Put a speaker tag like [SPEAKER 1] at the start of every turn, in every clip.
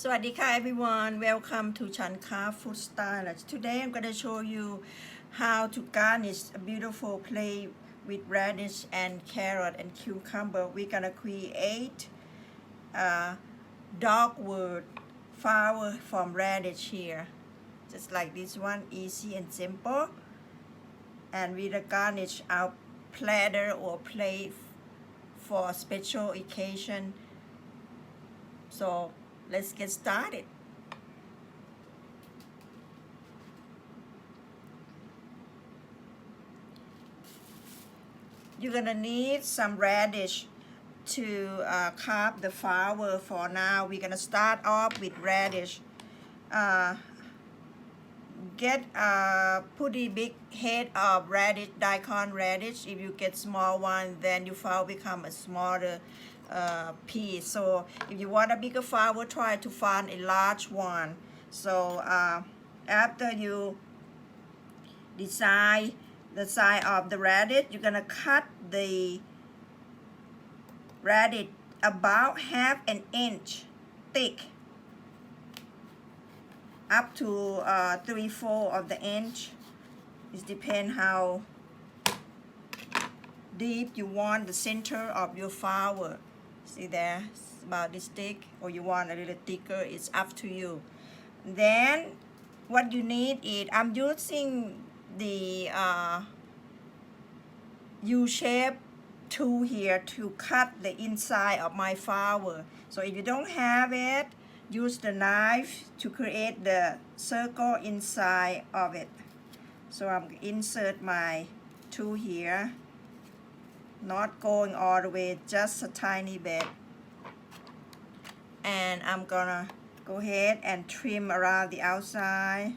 [SPEAKER 1] สวัสดีค่ะ everyone. Welcome to Chan Carve Food Style. Today I'm going to show you how to garnish a beautiful plate with radish and carrot and cucumber. We're going to create a dogwood flower from radish here. Just like this one, easy and simple. And we're going to garnish our platter or plate for a special occasion. So let's get started. You're gonna need some radish to carve the flower. For now, we're gonna start off with radish. Get a pretty big head of radish, daikon radish. If you get small one, then your flower become a smaller piece. So if you want a bigger flower, try to find a large one. So after you decide the size of the radish, you're gonna cut the radish about half an inch thick up to 3/4 of the inch. It depends how deep you want the center of your flower. See there, it's about this thick, or you want a little thicker, it's up to you. Then what you need is, I'm using the U-shape tool here to cut the inside of my flower. So if you don't have it, use the knife to create the circle inside of it. So I'm insert my tool here, not going all the way, just a tiny bit. And I'm gonna go ahead and trim around the outside.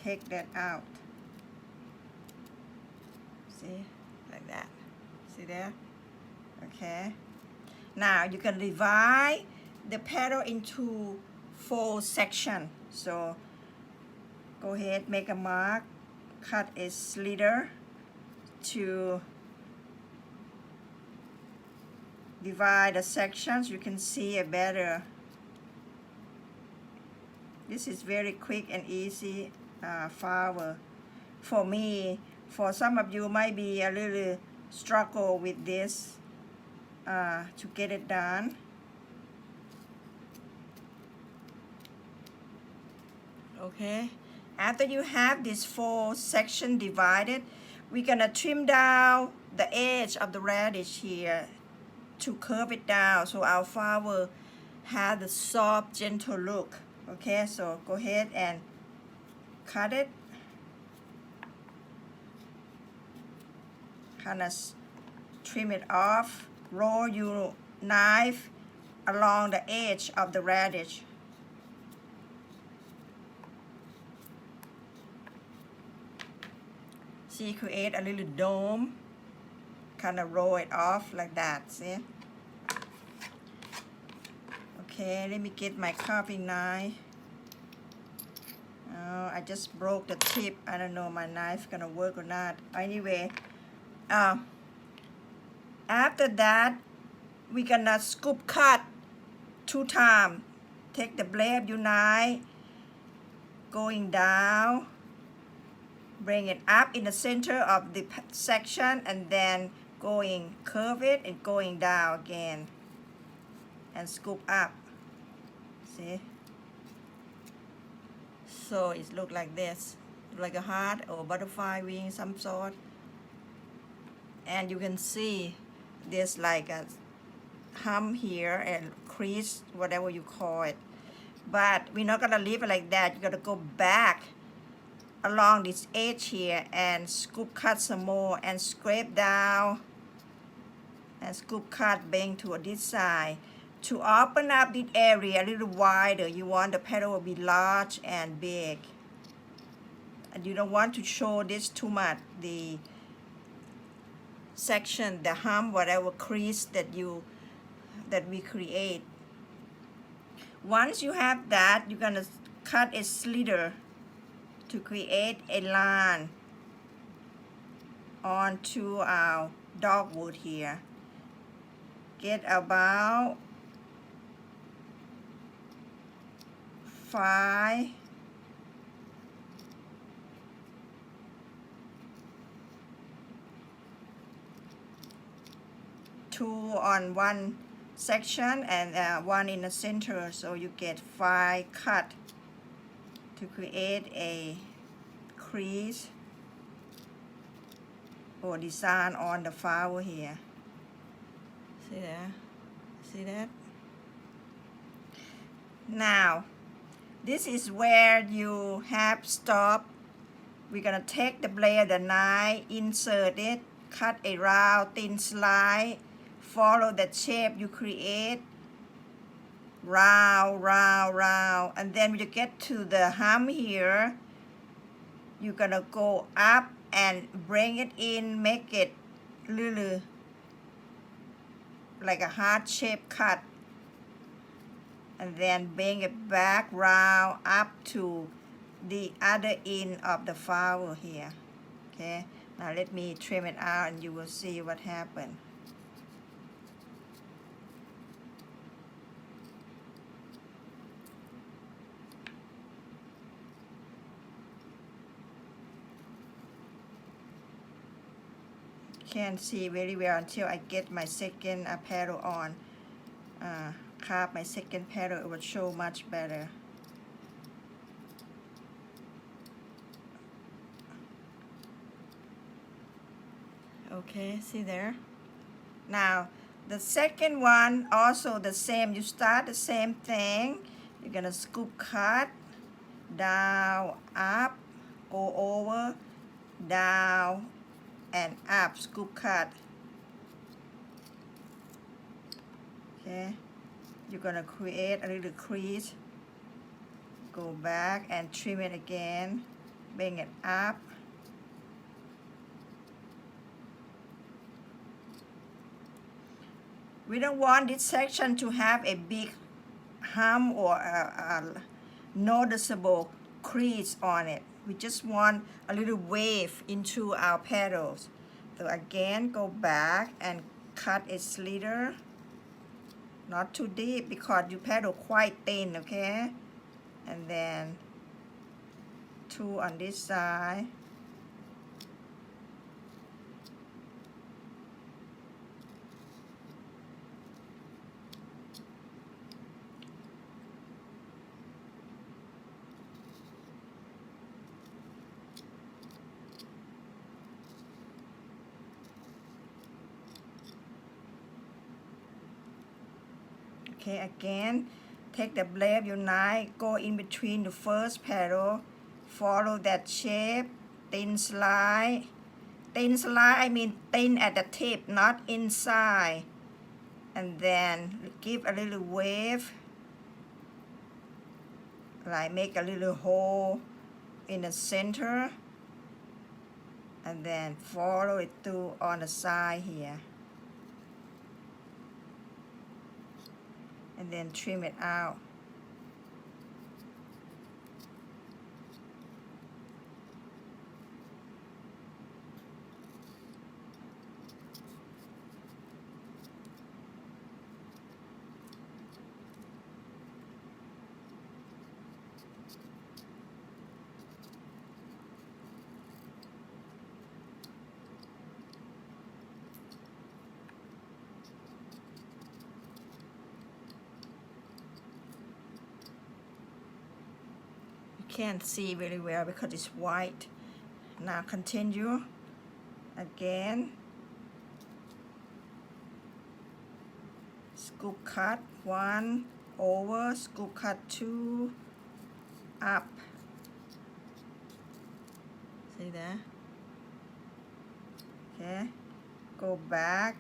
[SPEAKER 1] Take that out. See, like that. See there? Okay. Now you can divide the petal into 4 sections. So go ahead, make a mark, cut a slider to divide the sections. You can see it better. This is very quick and easy flower for me. For some of you might be a little struggle with this to get it done. Okay, after you have this 4 section divided, we're gonna trim down the edge of the radish here to curve it down so our flower has the soft, gentle look. Okay, so go ahead and cut it. Kind of trim it off. Roll your knife along the edge of the radish. See, create a little dome. Kind of roll it off like that. See? Okay, let me get my carving knife. I just broke the tip. I don't know my knife gonna work or not. Anyway, after that, we're gonna scoop cut 2 times. Take the blade of your knife, going down, bring it up in the center of the section, and then going curve it and going down again, and scoop up. See? So it looks like this, like a heart or butterfly wing, some sort. And you can see there's like a hump here and crease, whatever you call it. But we're not gonna leave it like that. You're gonna go back along this edge here and scoop cut some more and scrape down and scoop cut bang to this side. To open up this area a little wider, you want the petal to be large and big. And you don't want to show this too much, the section, the hump, whatever crease that we create. Once you have that, you're gonna cut a slider to create a line onto our dogwood here. Get about 5 2 on one section and 1 in the center, so you get 5 cut to create a crease or design on the flower here. See there? See that? Now, this is where you have stop. We're gonna take the blade, the knife, insert it, cut a round thin slice, follow the shape you create, round, round, round, and then when you get to the hem here, you're gonna go up and bring it in, make it little like a heart shape cut, and then bring it back round up to the other end of the flower here. Okay, now let me trim it out and you will see what happened. Can't see very well until I get my second petal on. Carve my second petal, it will show much better. Okay, see there? Now, the second one also the same. You start the same thing. You're gonna scoop cut, down, up, go over, down, and up, scoop cut. Okay, you're gonna create a little crease, go back and trim it again, bring it up, we don't want this section to have a big hump or a noticeable crease on it. We just want a little wave into our petals. So again, go back and cut a slither, not too deep because your petal quite thin, okay? And then 2 on this side. Okay, again, take the blade of your knife, go in between the first petal, follow that shape, thin slice. Thin slice, I mean thin at the tip, not inside. And then give a little wave, like make a little hole in the center, and then follow it through on the side here. And then trim it out. Can't see very well because it's white. Now continue again, scoop cut 1 over, scoop cut 2 up. See there? Okay, go back,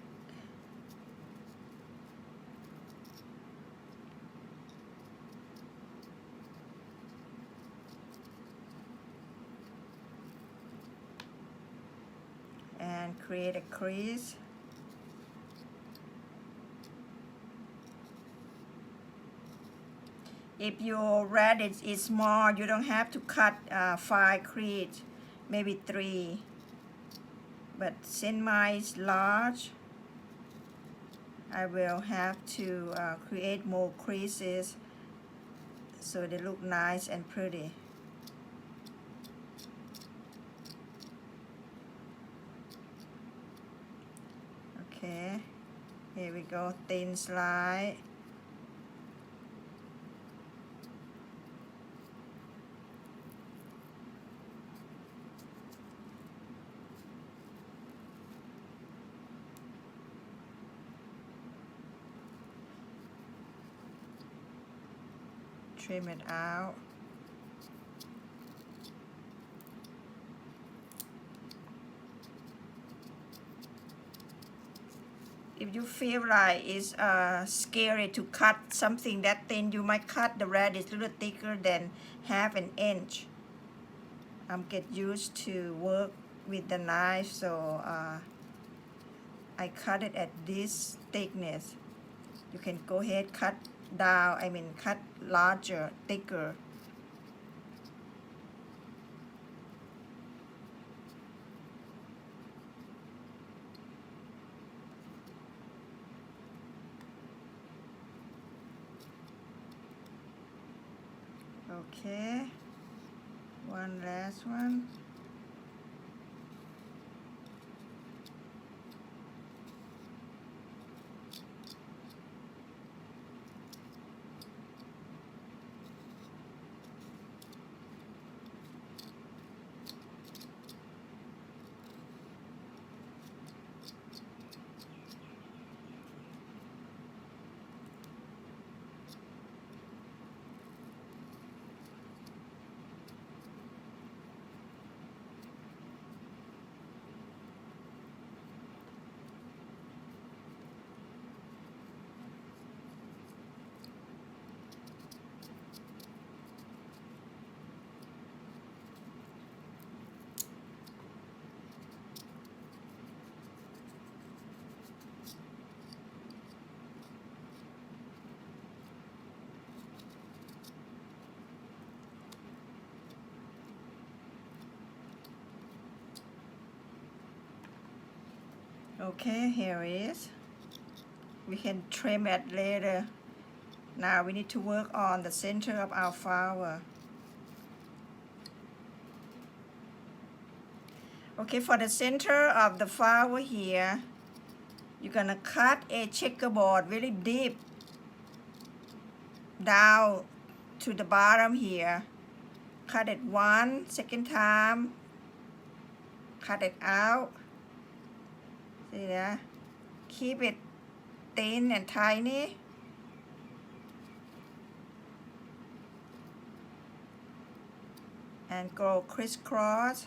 [SPEAKER 1] and create a crease. If your radish is small, you don't have to cut 5 crease, maybe 3. But since mine is large, I will have to create more creases so they look nice and pretty. Okay, here we go, thin slice. Trim it out. If you feel like it's scary to cut something that thin, you might cut the radish a little thicker than ½ inch. I'm get used to work with the knife, so I cut it at this thickness. You can go ahead cut down, cut larger, thicker. Okay, one last one. Okay, here it is. We can trim it later. Now we need to work on the center of our flower. Okay, for the center of the flower here, you're gonna cut a checkerboard really deep down to the bottom here. Cut it one, second time, cut it out. See there? Keep it thin and tiny. And go crisscross.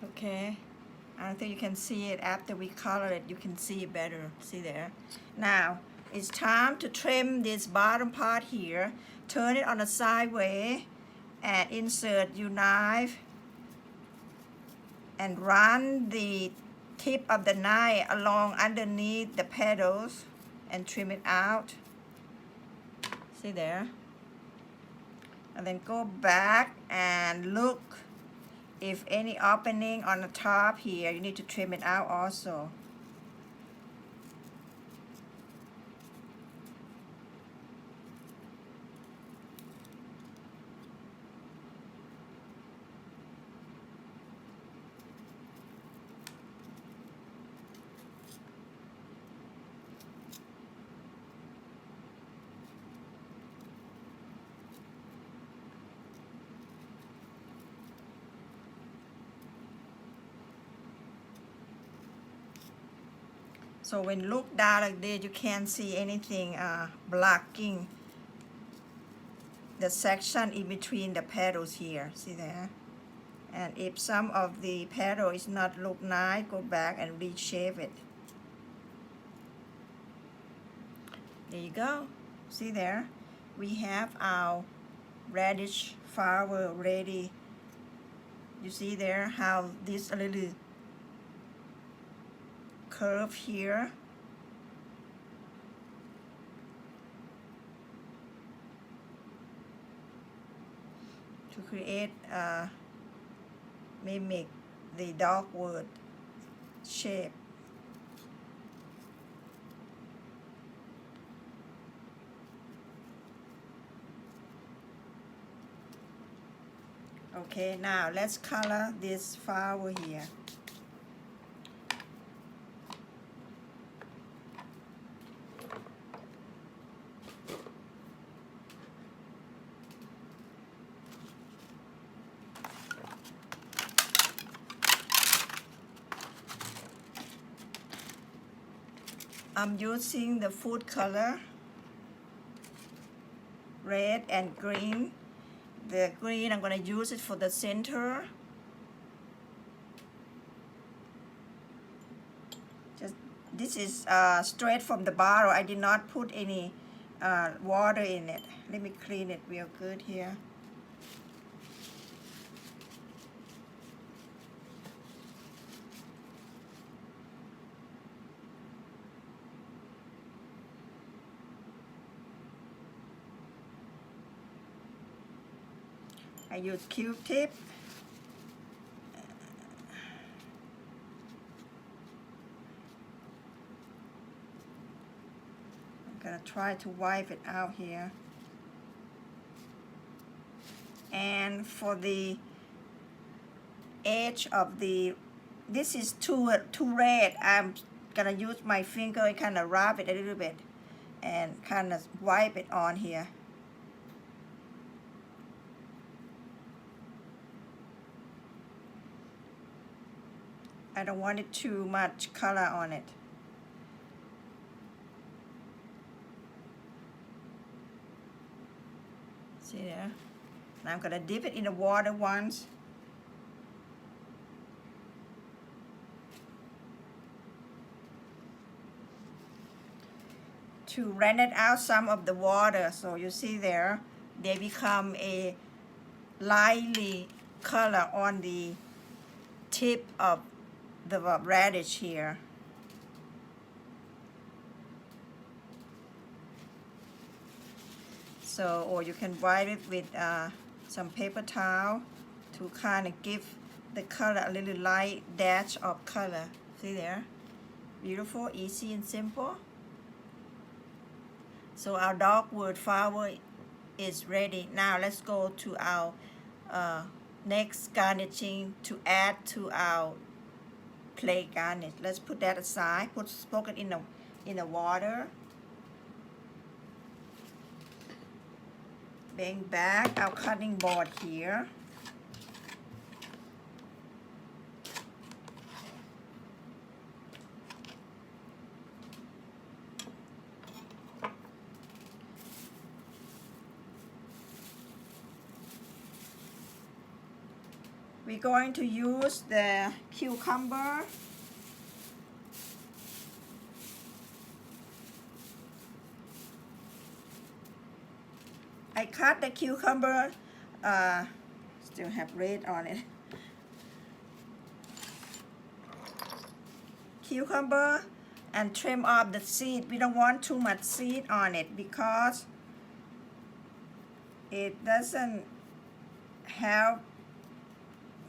[SPEAKER 1] Okay, I don't think you can see it after we color it. You can see it better. See there? Now, it's time to trim this bottom part here. Turn it on the sideways and insert your knife and run the tip of the knife along underneath the petals and trim it out. See there? And then go back and look. If any opening on the top here, you need to trim it out also. So when you look down like this, you can't see anything blocking the section in between the petals here. See there? And if some of the petal is not look nice, go back and reshape it. There you go. See there? We have our radish flower ready. You see there how this a little curve here. To create mimic the dogwood shape. Okay, now let's color this flower here. I'm using the food color, red and green. The green, I'm going to use it for the center. This is straight from the bottle. I did not put any water in it. Let me clean it real good here. I use Q-tip. I'm gonna try to wipe it out here. And for the edge of the, this is too red. I'm gonna use my finger and kind of rub it a little bit and kind of wipe it on here. I don't want it too much color on it. See there? Now I'm gonna dip it in the water once. To render out some of the water, so you see there, they become a lively color on the tip of the radish here. So, or you can wipe it with some paper towel to kind of give the color a little light dash of color. See there? Beautiful, easy and simple. So our dogwood flower is ready. Now let's go to our next garnishing to add to our plate garnish. Let's put that aside. Poke it in the water. Bring back our cutting board here. We're going to use the cucumber. I cut the cucumber, still have red on it. Cucumber and trim off the seed. We don't want too much seed on it because it doesn't help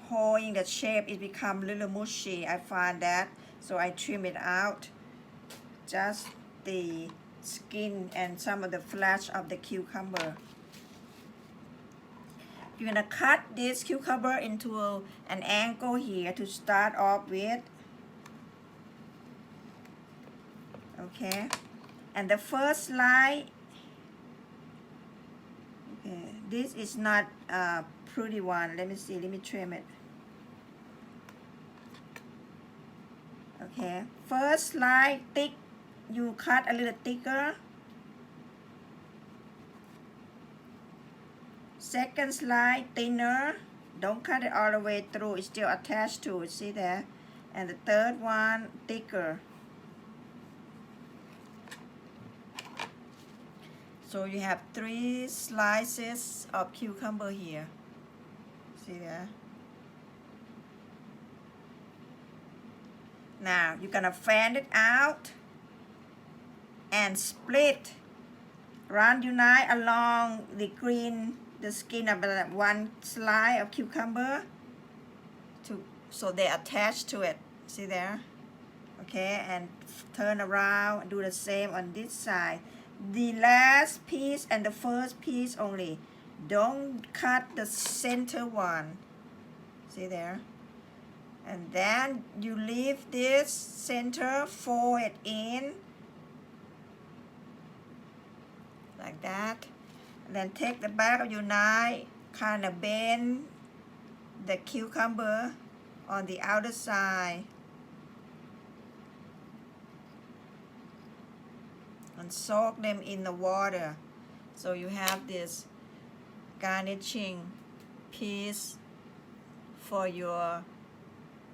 [SPEAKER 1] holding the shape. It becomes a little mushy. I find that, so I trim it out. Just the skin and some of the flesh of the cucumber. You're gonna cut this cucumber into an angle here to start off with. Okay, and the first line, okay, this is not a pretty one. Let me see, let me trim it. Okay, first slice thick, you cut a little thicker. Second slice thinner, don't cut it all the way through, it's still attached to it, see there? And the third one thicker. So you have 3 slices of cucumber here. See there? Now you're gonna fan it out and split. Run your knife along the green, the skin of the one slice of cucumber so they attach to it. See there? Okay, and turn around, do the same on this side. The last piece and the first piece only. Don't cut the center one. See there? And then you leave this center, fold it in like that. And then take the back of your knife, kind of bend the cucumber on the outer side and soak them in the water. So you have this garnishing piece for your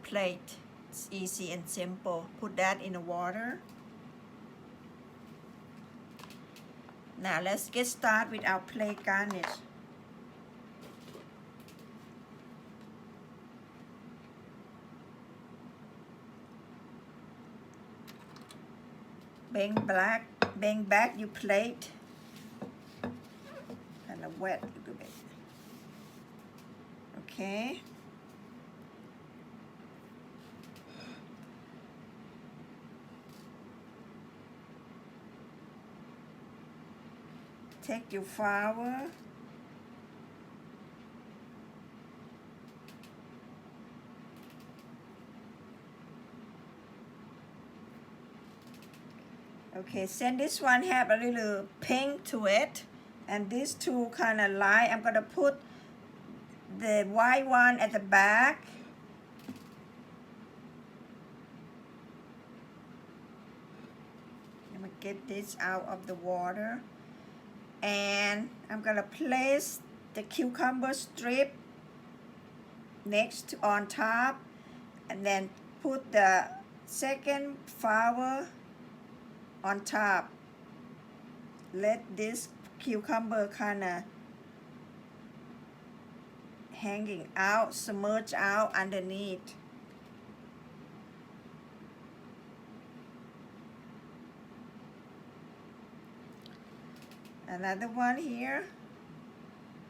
[SPEAKER 1] plate. It's easy and simple. Put that in the water. Now let's get started with our plate garnish. Bang back your plate. Kind of wet a little bit. Okay. Take your flour. Okay, since this one have a little pink to it, and these two kind of light, I'm gonna put the white one at the back. I'm gonna get this out of the water. And I'm gonna place the cucumber strip on top, and then put the second flour on top. Let this cucumber kind of hanging out, submerge out underneath. Another one here.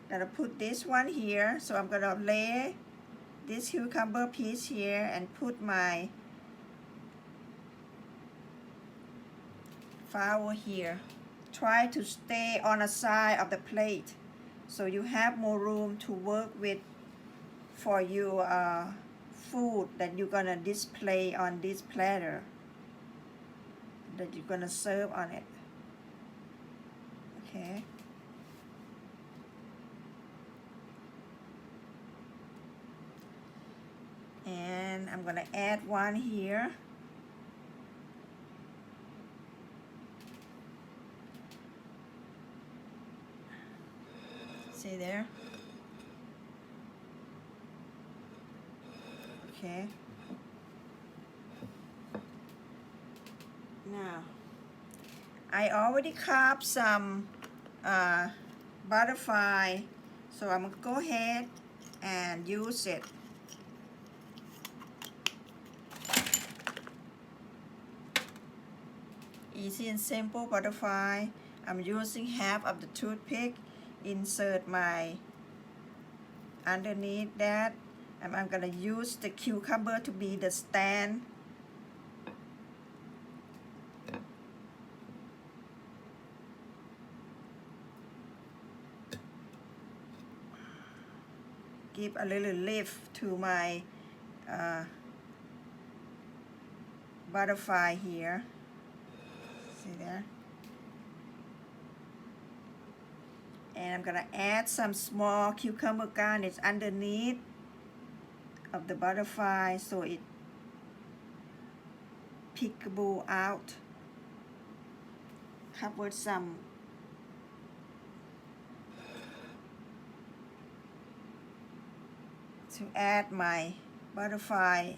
[SPEAKER 1] Gonna put this one here. So I'm gonna lay this cucumber piece here and put my flour here. Try to stay on the side of the plate so you have more room to work with for your food that you're gonna display on this platter that you're gonna serve on it. Okay. And I'm gonna add one here. See there? Okay. Now, I already carved some butterfly, so I'm gonna go ahead and use it. Easy and simple butterfly. I'm using half of the toothpick. Insert my underneath that, and I'm gonna use the cucumber to be the stand. Give a little lift to my butterfly here. See there? And I'm gonna add some small cucumber garnish underneath of the butterfly so it peekaboo out. Cover some to add my butterfly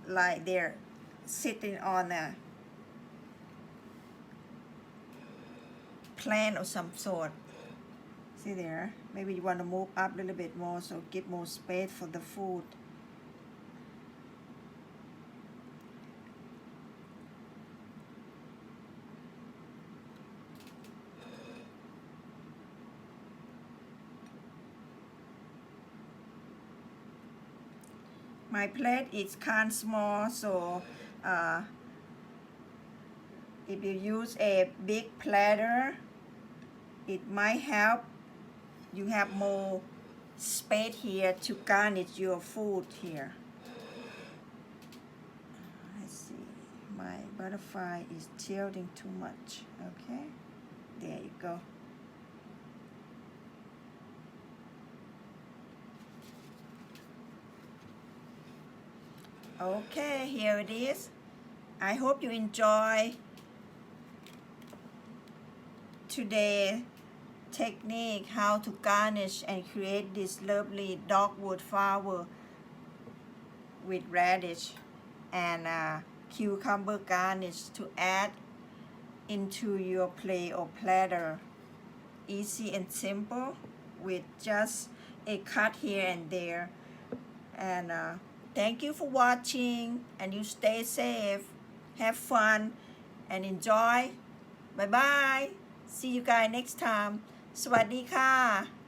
[SPEAKER 1] like they're sitting on a plant of some sort. See there? Maybe you want to move up a little bit more so give more space for the food. My plate is kind of small, so if you use a big platter, it might help. You have more space here to garnish your food here. Let's see, my butterfly is tilting too much. Okay, there you go. Okay, here it is. I hope you enjoy today's technique how to garnish and create this lovely dogwood flower with radish and cucumber garnish to add into your plate or platter. Easy and simple with just a cut here and there. And thank you for watching, and you stay safe, have fun, and enjoy. Bye bye. See you guys next time. สวัสดีค่ะ